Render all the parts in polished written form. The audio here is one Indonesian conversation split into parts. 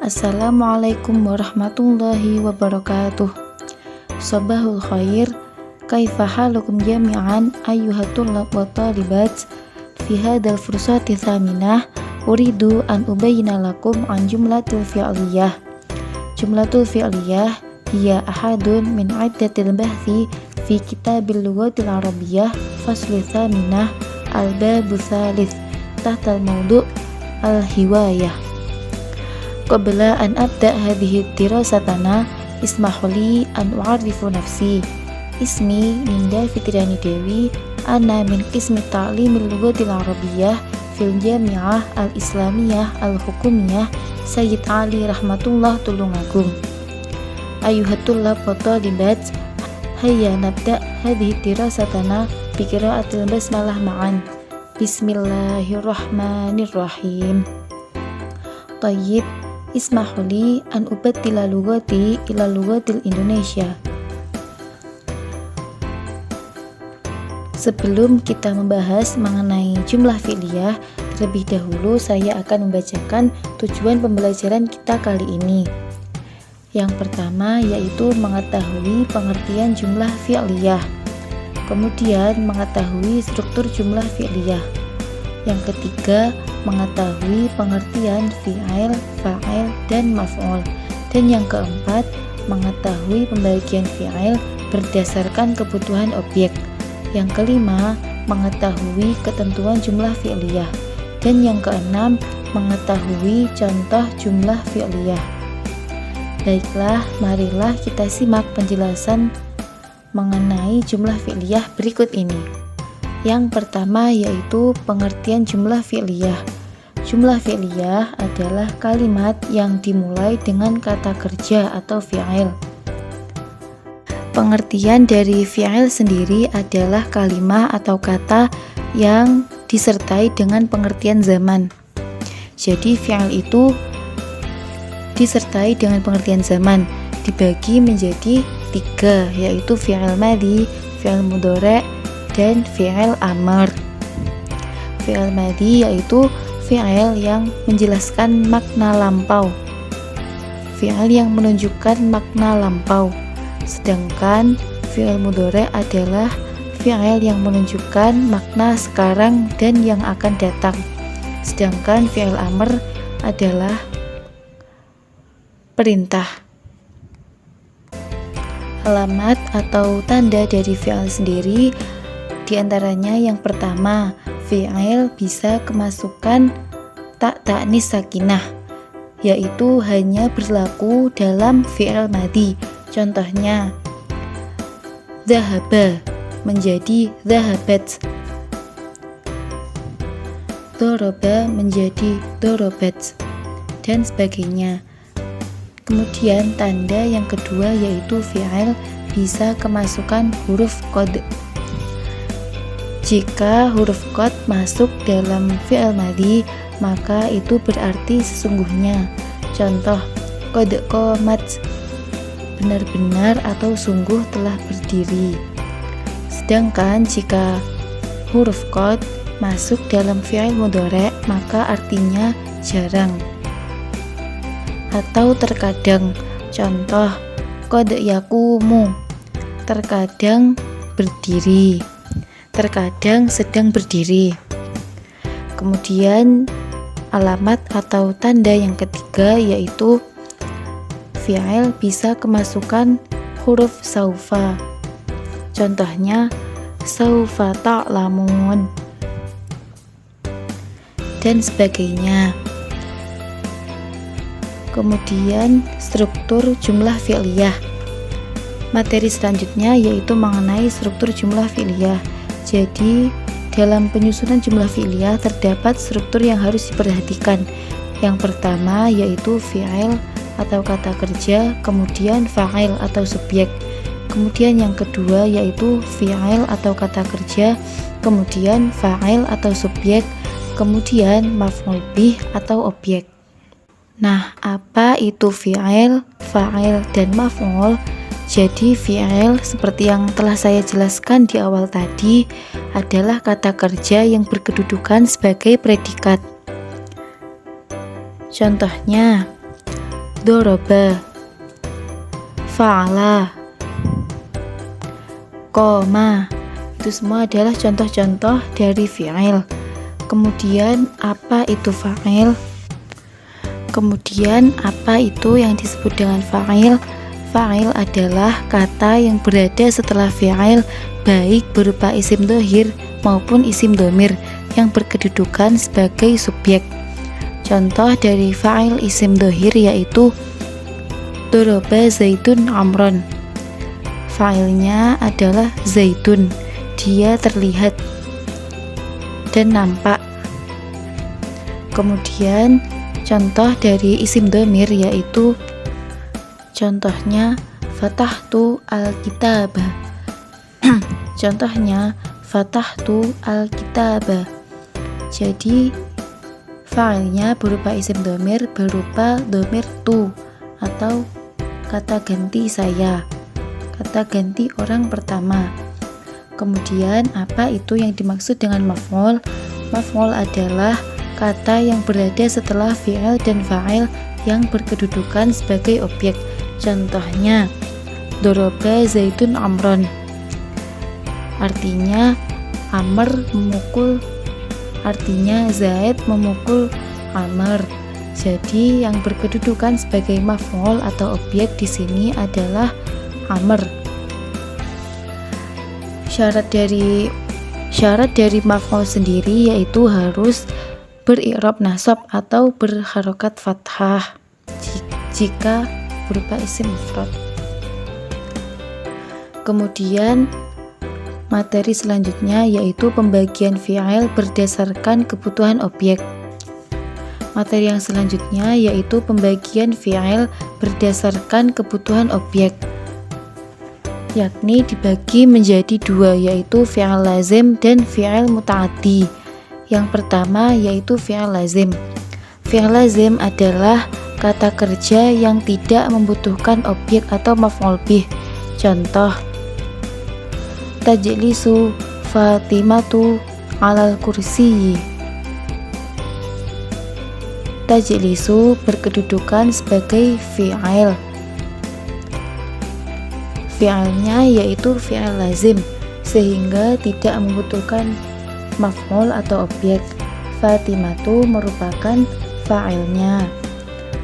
Assalamualaikum warahmatullahi wabarakatuh. Sabahul khair. Kaifa halukum jami'an ayyuhat tullab wa talibat. Fi hadzal fursati tsaminah uridu an ubayyina lakum an jumlatil fi'liyah. Jumlatul fi'liyah hiya ahadun min iddatil bahthi fi kitabil lughatil arabiyyah fasli tsaminah al-babu tsalits tahta al-mawdu' al-hiwayah. Qabla an abda hadhihi dirasatana ismahuli an u'arifu nafsi. Ismi Ninda Fitriani Dewi, ana min qismi ta'limil lughatil arabiyyah fil jami'ah al-islamiyah al-hukumiyah Sayyid Ali rahmatullah Tulungagung. Ayuhat tullab wa talibat, hayya nabda hadhihi dirasatana bi qira'atil basmalah ma'an. Bismillahirrahmanirrahim. Tayyib, ismahuli an ubaddila lughati ila lughatil Indonesia. Sebelum kita membahas mengenai jumlah fi'liyah, terlebih dahulu saya akan membacakan tujuan pembelajaran kita kali ini. Yang pertama yaitu mengetahui pengertian jumlah fi'liyah. Kemudian mengetahui struktur jumlah fi'liyah. Yang ketiga, mengetahui pengertian fi'il, fa'il, dan maf'ul. Dan yang keempat, mengetahui pembagian fi'il berdasarkan kebutuhan objek. Yang kelima, mengetahui ketentuan jumlah fi'liyah. Dan yang keenam, mengetahui contoh jumlah fi'liyah. Baiklah, marilah kita simak penjelasan mengenai jumlah fi'liyah berikut ini. Yang pertama yaitu pengertian jumlah fi'liyah. Jumlah fi'liyah adalah kalimat yang dimulai dengan kata kerja atau fi'il. Pengertian dari fi'il sendiri adalah kalimat atau kata yang disertai dengan pengertian zaman. Jadi fi'il itu disertai dengan pengertian zaman, dibagi menjadi 3, yaitu fi'il madhi, fi'il mudhari', dan fi'il amr. Fi'il madhi yaitu fi'il yang menjelaskan makna lampau, fi'il yang menunjukkan makna lampau. Sedangkan fi'il mudhari' adalah fi'il yang menunjukkan makna sekarang dan yang akan datang. Sedangkan fi'il amr adalah perintah. Alamat atau tanda dari fi'il sendiri diantaranya yang pertama, fi'il bisa kemasukan tak ta'nis sakinah, yaitu hanya berlaku dalam fi'il madhi. Contohnya, dhahaba menjadi dhahabat, doroba menjadi dorobat, dan sebagainya. Kemudian tanda yang kedua yaitu fi'il bisa kemasukan huruf qad. Jika huruf qad masuk dalam fi'il madhi, maka itu berarti sesungguhnya. Contoh, qad qamat, benar-benar atau sungguh telah berdiri. Sedangkan jika huruf qad masuk dalam fi'il mudhari', maka artinya jarang atau terkadang. Contoh, qad yaqumu, terkadang berdiri, terkadang sedang berdiri. Kemudian alamat atau tanda yang ketiga yaitu fi'il bisa kemasukan huruf saufa. Contohnya, saufa ta'lamun, dan sebagainya. Kemudian struktur jumlah fi'liyah. Materi selanjutnya yaitu mengenai struktur jumlah fi'liyah. Jadi dalam penyusunan jumlah fi'liyah terdapat struktur yang harus diperhatikan. Yang pertama yaitu fi'il atau kata kerja, kemudian fa'il atau subjek. Kemudian yang kedua yaitu fi'il atau kata kerja, kemudian fa'il atau subjek, kemudian maf'ul bih atau objek. Nah, apa itu fi'il, fa'il, dan maf'ul? Jadi fi'il seperti yang telah saya jelaskan di awal tadi adalah kata kerja yang berkedudukan sebagai predikat. Contohnya, doroba, fa'ala, qoma. Itu semua adalah contoh-contoh dari fi'il. Kemudian apa itu fa'il? Kemudian apa itu yang disebut dengan fa'il? Fa'il adalah kata yang berada setelah fi'il, baik berupa isim dhohir maupun isim dhamir yang berkedudukan sebagai subjek. Contoh dari fa'il isim dhohir yaitu doroba zaitun amron. Fa'ilnya adalah zaitun, dia terlihat dan nampak. Kemudian contoh dari isim dhamir yaitu contohnya fatahtu al-kitabah. Contohnya fatahtu al-kitabah. Jadi fa'ilnya berupa isim dhamir berupa dhamir tu atau kata ganti saya, kata ganti orang pertama. Kemudian apa itu yang dimaksud dengan maf'ul? Maf'ul adalah kata yang berada setelah fi'il dan fa'il yang berkedudukan sebagai objek. Contohnya doroba zaitun amron, artinya Amr memukul, artinya Zaid memukul Amr. Jadi yang berkedudukan sebagai maf'ul atau objek di sini adalah Amr. Syarat dari maf'ul sendiri yaitu harus beri'rab nasab atau berharokat fathah jika berupa isim mufrad. Kemudian materi selanjutnya yaitu pembagian fi'il berdasarkan kebutuhan objek. Materi yang selanjutnya yaitu pembagian fi'il berdasarkan kebutuhan objek, yakni dibagi menjadi dua, yaitu fi'il lazim dan fi'il muta'addi. Yang pertama yaitu fi'il lazim. Fi'il lazim adalah kata kerja yang tidak membutuhkan objek atau maf'ul bih. Contoh tajlisu Fatimatu alal kursiyi. Tajlisu berkedudukan sebagai fi'il. Fi'ilnya yaitu fi'il lazim sehingga tidak membutuhkan maf'ul atau objek. Fatimatu merupakan fa'ilnya.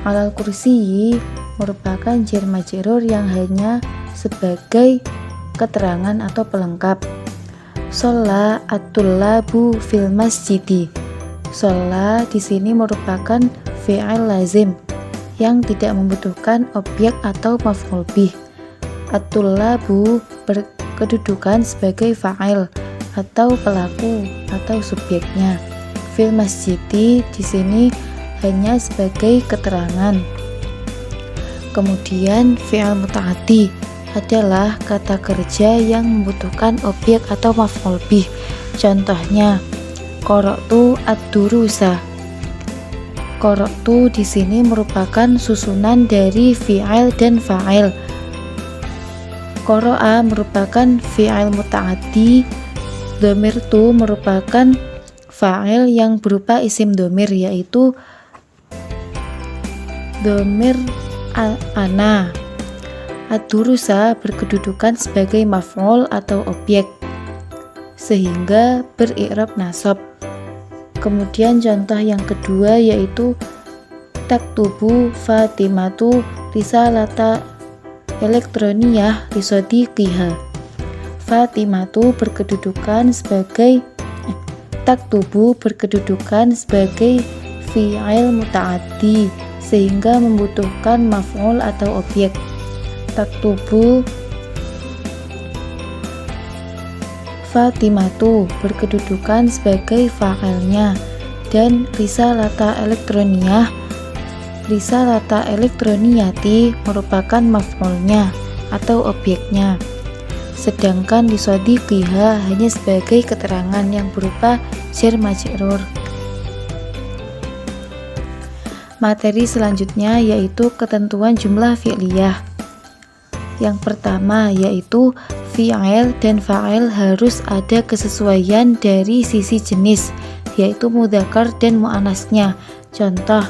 Alal kursiyi merupakan jar majrur yang hanya sebagai keterangan atau pelengkap. Sholla at-tullabu fil masjidi. Sholla di sini merupakan fi'il lazim yang tidak membutuhkan objek atau maf'ul bih. At-tullabu berkedudukan sebagai fa'il atau pelaku atau subjeknya. Fil masjidi di sini hanya sebagai keterangan. Kemudian fi'il muta'addi adalah kata kerja yang membutuhkan objek atau maf'ul bih. Contohnya qara'tu ad-durusa. Qara'tu di sini merupakan susunan dari fi'il dan fa'il. Qara'a merupakan fi'il muta'addi. Dhamir tu merupakan fa'il yang berupa isim dhamir yaitu dhamir ana. Ad-durusa berkedudukan sebagai maf'ul atau objek sehingga beri'rab nasab. Kemudian contoh yang kedua yaitu taktubu Fatimatu risalata elektroniyah lisodiqiha. Fatimatu berkedudukan sebagai taktubu berkedudukan sebagai fi'il muta'addi sehingga membutuhkan maf'ul atau objek. Taktubu Fatimatu berkedudukan sebagai fa'ilnya dan risalata elektroniyati merupakan maf'ulnya atau objeknya. Sedangkan lisodiqiha hanya sebagai keterangan yang berupa jar majrur. Materi selanjutnya yaitu ketentuan jumlah fi'liyah. Yang pertama yaitu fi'il dan fa'il harus ada kesesuaian dari sisi jenis, yaitu mudzakkar dan muannasnya. Contoh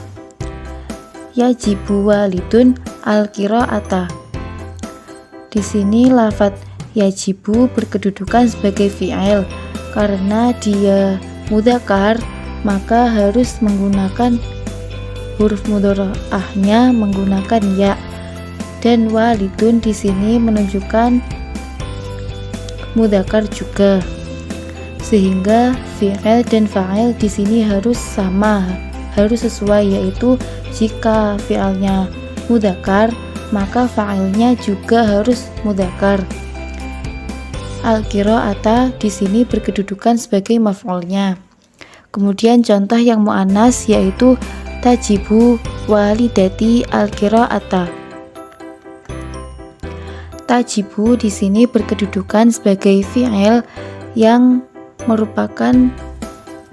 yajibu walidun al-qira'ata. Di sini lafadz yajibu berkedudukan sebagai fi'il. Karena dia mudzakkar, maka harus menggunakan huruf mudhari'ahnya menggunakan ya. Dan walidun di sini menunjukkan mudzakkar juga. Sehingga fi'il dan fa'il di sini harus sama, harus sesuai, yaitu jika fi'ilnya mudzakkar, maka fa'ilnya juga harus mudzakkar. Al-qira'ata di sini berkedudukan sebagai maf'ulnya. Kemudian contoh yang muannas yaitu tajibu walidati al-qira'ata. Tajibu di sini berkedudukan sebagai fi'il yang merupakan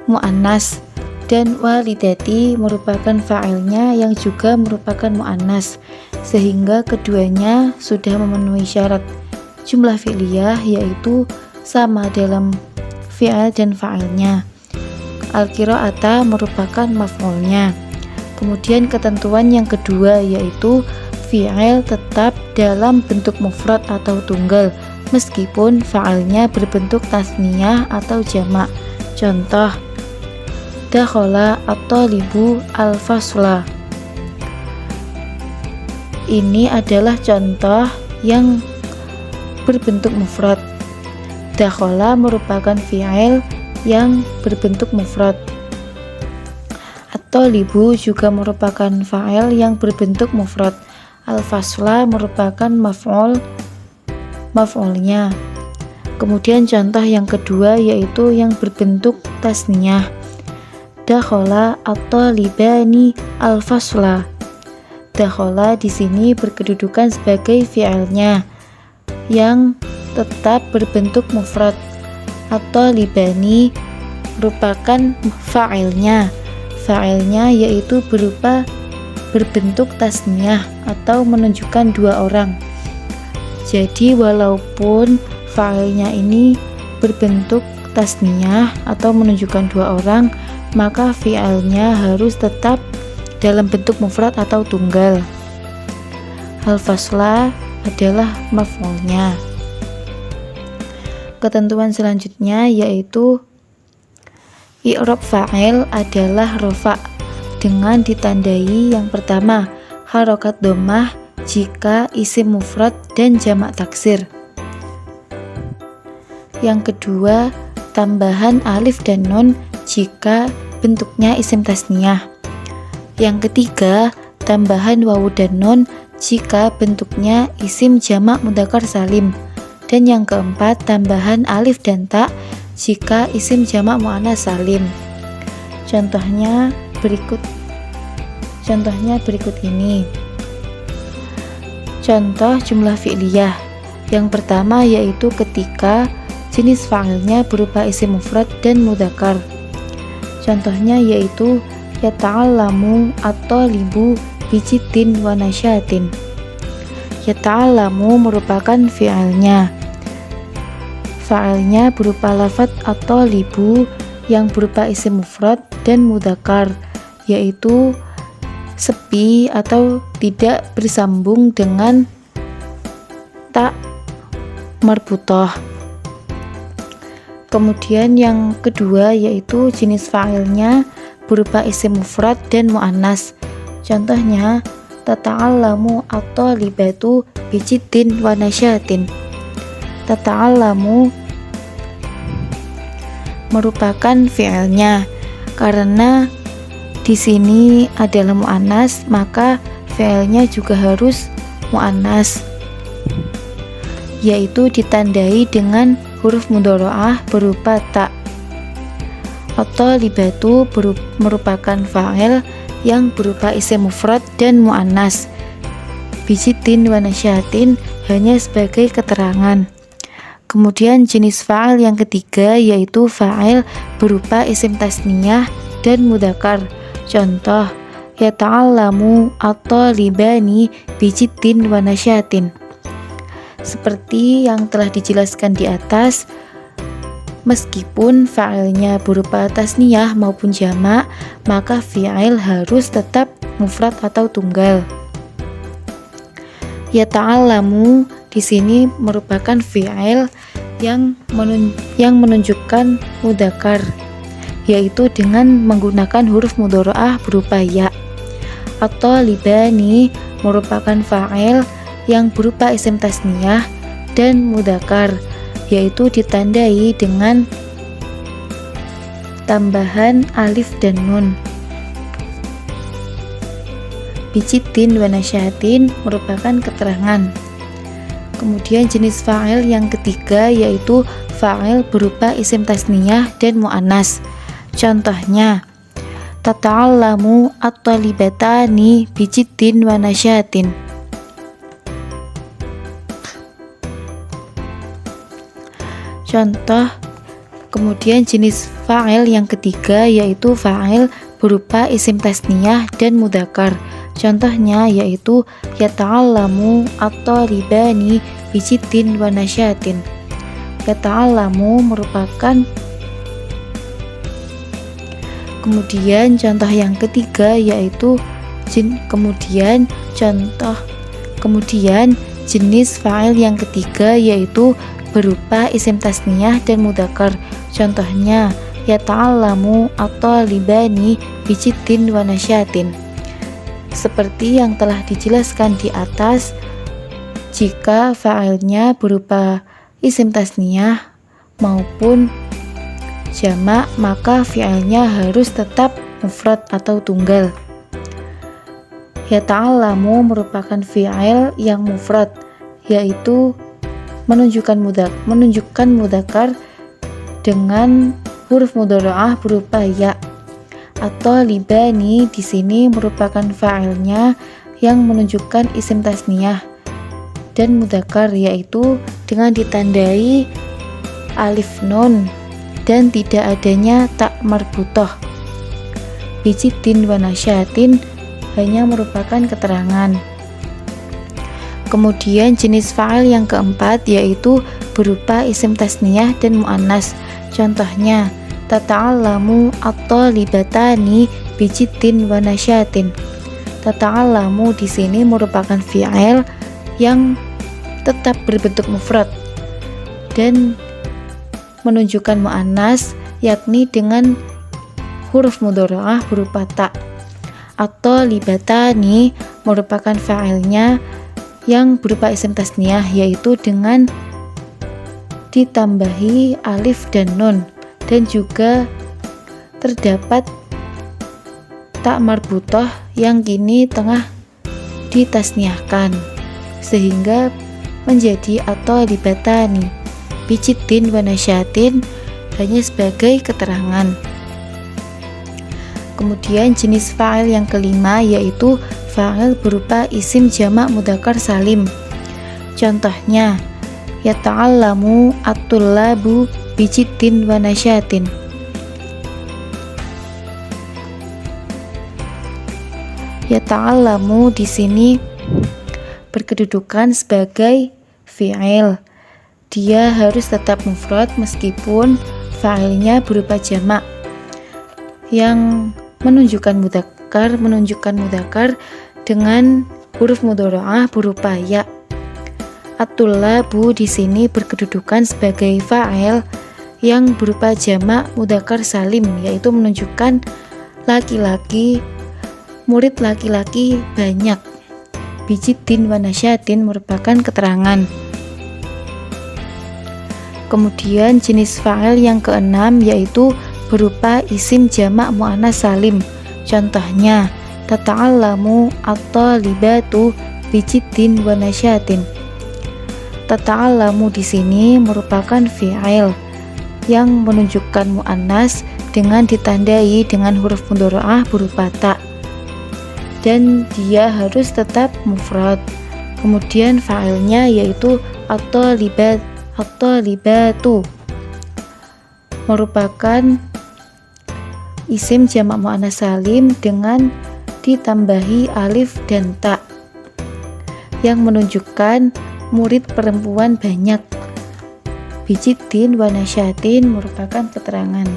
muannas dan walidati merupakan fa'ilnya yang juga merupakan muannas, sehingga keduanya sudah memenuhi syarat jumlah fi'liyah, yaitu sama dalam fi'il dan fa'ilnya. Al-qira'ata merupakan maf'ulnya. Kemudian ketentuan yang kedua yaitu fi'il tetap dalam bentuk mufrad atau tunggal meskipun fa'ilnya berbentuk tasniyah atau jamak. Contoh, dakhala at-talibu al-fasla. Ini adalah contoh yang berbentuk mufrad. Dakhala merupakan fi'il yang berbentuk mufrad. At-talibu juga merupakan fa'il yang berbentuk mufrad. Al-fasla merupakan maf'ulnya. Kemudian contoh yang kedua yaitu yang berbentuk tasniyah. Dakhala at-talibani al-fasla. Dakhala di sini berkedudukan sebagai fi'ilnya yang tetap berbentuk mufrad. At-talibani merupakan fa'ilnya. Fa'ilnya yaitu berupa berbentuk tasniyah atau menunjukkan dua orang. Jadi walaupun fa'ilnya ini berbentuk tasniyah atau menunjukkan dua orang, maka fi'ilnya harus tetap dalam bentuk mufrad atau tunggal. Al-fasla adalah maf'ulnya. Ketentuan selanjutnya yaitu i'rab fa'il adalah rofa dengan ditandai yang pertama harokat dhammah jika isim mufrad dan jamak taksir. Yang kedua tambahan alif dan nun jika bentuknya isim tasniyah. Yang ketiga tambahan wawu dan nun jika bentuknya isim jamak mudzakkar salim. Dan yang keempat tambahan alif dan ta jika isim jamak muannats salim. Contohnya berikut ini. Contoh jumlah fi'liyah. Yang pertama yaitu ketika jenis fa'ilnya berupa isim mufrad dan mudzakkar. Contohnya yaitu yata'allamu at-talibu bijiddin wa nasyatin. Yata'allamu merupakan fi'ilnya. Fa'ilnya berupa lafadz at-talibu yang berupa isim mufrad dan mudzakkar, yaitu sepi atau tidak bersambung dengan ta marbutah. Kemudian yang kedua yaitu jenis fa'ilnya berupa isim mufrad dan muannas. Contohnya tata'allamu at-talibatu bijiddin wa nasyatin. Tata'allamu merupakan fi'ilnya. Karena di sini adalah muannas, maka fi'ilnya juga harus muannas, yaitu ditandai dengan huruf mudhari'ah berupa ta. At-talibatu merupakan fa'il yang berupa isim mufrad dan muannas. Bijiddin wa nasyatin hanya sebagai keterangan. Kemudian jenis fa'il yang ketiga yaitu fa'il berupa isim tasniyah dan mudzakkar. Contoh yata'allamu at-talibani bijiddin wa nasyatin. Seperti yang telah dijelaskan di atas, Meskipun fa'ilnya berupa tasniyah maupun jamak, maka fi'il harus tetap mufrad atau tunggal. Yata'allamu di sini merupakan fi'il yang menunjukkan mudzakkar, yaitu dengan menggunakan huruf mudhari'ah berupa ya. At-talibani merupakan fa'il yang berupa isim tasniyah dan mudzakkar, yaitu ditandai dengan tambahan alif dan nun. Bijitin wa nasyatin merupakan keterangan. Kemudian jenis fa'il yang ketiga yaitu fa'il berupa isim tasniyah dan mu'annas. Contohnya, tata'allamu at-talibatani bijitin wa nasyatin. Contoh, kemudian jenis fa'il yang ketiga yaitu fa'il berupa isim tasniyah dan mudzakkar. Contohnya yaitu yata'allamu at-talibani bijitin wa nasyatin. Yata'allamu merupakan. Kemudian contoh yang ketiga yaitu kemudian jenis fa'il yang ketiga yaitu berupa isim tasniyah dan mudzakkar. Contohnya yata'allamu at-talibani bijitin wa nasyatin. Seperti yang telah dijelaskan di atas, jika fa'ilnya berupa isim tasniyah maupun jamak, maka fi'ilnya harus tetap mufrad atau tunggal. Yata'allamu merupakan fi'il yang mufrad, yaitu menunjukkan mudzakkar dengan huruf mudhari'ah berupa ya. At-talibani di sini merupakan fa'ilnya yang menunjukkan isim tasniyah dan mudzakkar, yaitu dengan ditandai alif nun dan tidak adanya tak marbutah. Bijitin wa nasyatin hanya merupakan keterangan. Kemudian jenis fa'il yang keempat yaitu berupa isim tasniyah dan mu'annas. Contohnya tata'allamu at-talibatani bijitin wa nasyatin. Tata'allamu di sini merupakan fi'il yang tetap berbentuk mufrad dan menunjukkan mu'annas, yakni dengan huruf mudhari'ah berupa ta. At-talibatani merupakan fa'ilnya yang berupa isim tasniyah, yaitu dengan ditambahi alif dan nun, dan juga terdapat tak marbutah yang kini tengah ditasniyahkan sehingga menjadi at-talibatani bijitin wa nasyatin hanya sebagai keterangan. Kemudian jenis fa'il yang kelima yaitu fa'il berupa isim jamak mudzakkar salim. Contohnya yata'allamu at-tullabu bijitin wa nasyatin. Yata'allamu di sini berkedudukan sebagai fi'il. Dia harus tetap mufrad meskipun fa'ilnya berupa jamak yang menunjukkan mudzakkar dengan huruf mudhari'ah berupa ya. At-tullabu di sini berkedudukan sebagai fa'il yang berupa jamak mudzakkar salim, yaitu menunjukkan laki-laki, murid laki-laki banyak. Bijitin wa nasyatin merupakan keterangan. Kemudian jenis fa'il yang keenam yaitu berupa isim jamak mu'annas salim. Contohnya tata'allamu at-talibatu bijitin wa nasyatin. Tata'allamu di sini merupakan fi'il yang menunjukkan mu'annas dengan ditandai dengan huruf mudhari'ah berupa ta, dan dia harus tetap mufrad. Kemudian fa'ilnya yaitu at-talibatu merupakan isim jamak mu'annas salim dengan ditambahi alif dan ta yang menunjukkan murid perempuan banyak. bijiddin wa nasyatin merupakan keterangan.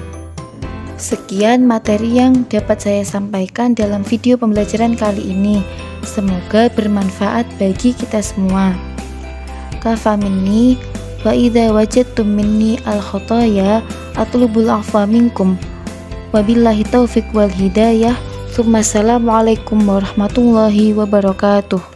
Sekian materi yang dapat saya sampaikan dalam video pembelajaran kali ini. Semoga bermanfaat bagi kita semua. Kafa minni wa idza wajadtum minni al-khotoya atlubul afwa minkum. Wabillahi taufiq wal hidayah. Assalamualaikum warahmatullahi wabarakatuh.